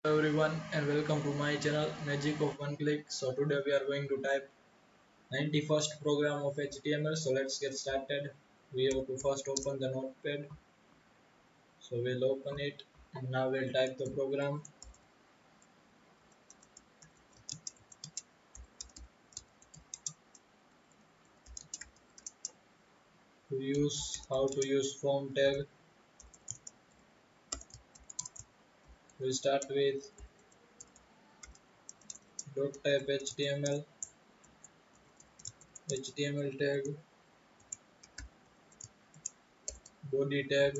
Hello everyone and welcome to my channel Magic of One Click. So today we are going to type 91st program of HTML. So let's get started. We have to first open the notepad. So we'll open it and now we'll type the program. How to use form tag. We'll start with doctype HTML tag, body tag,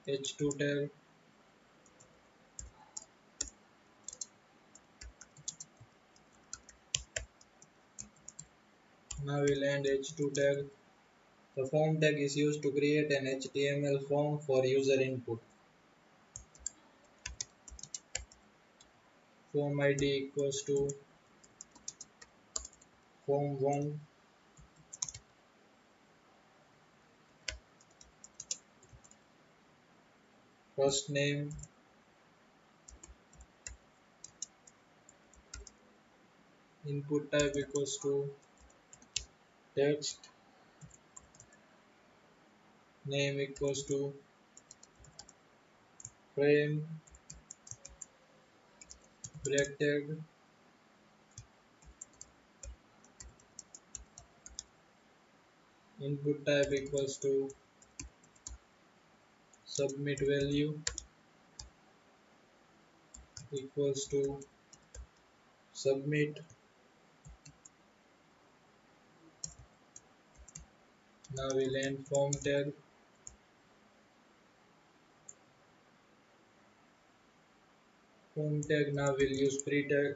h2 tag. Now we'll end h2 tag. The form tag is used to create an HTML form for user input. Form ID equals to form1, first name, input type equals to text, name equals to frame, break tag, input type equals to submit value equals to submit. Now we'll end form tag. Form tag now we'll use p tag.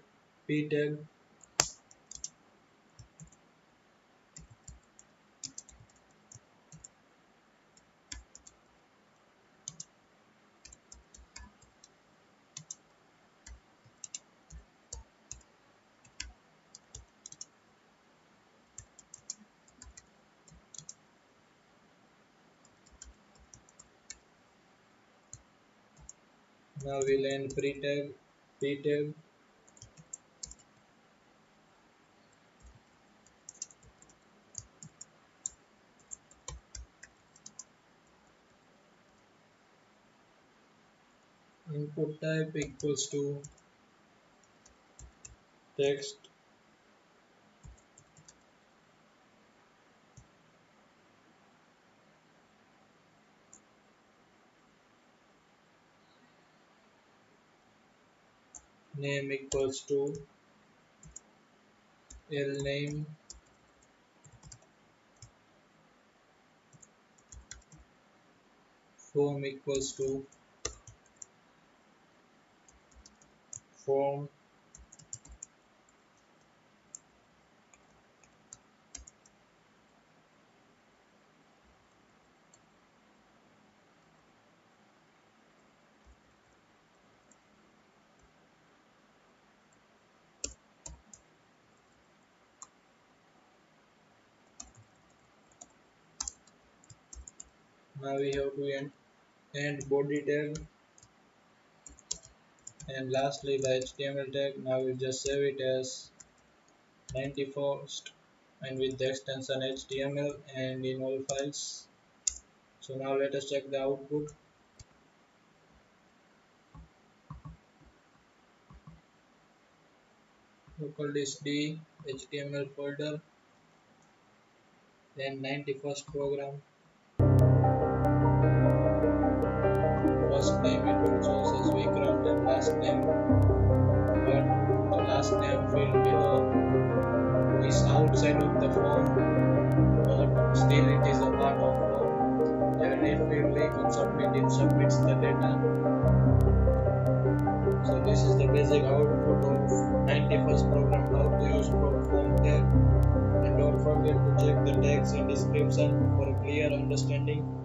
Now we'll end p tag. Input type equals to text, name equals to name, form equals to form. Now we have to end body tag, and lastly the HTML tag. Now we'll just save it as 91st and with the extension HTML and in all files. So now let us check the output. Local disk D HTML folder, then 91st program. First name it will choose as Vikram and last name, but the last name field below is outside of the form, but still it is a part of form. And if we click on submit, it submits the data. So this is the basic output of 91st program, how to use form tag. And don't forget to check the tags in description for a clear understanding.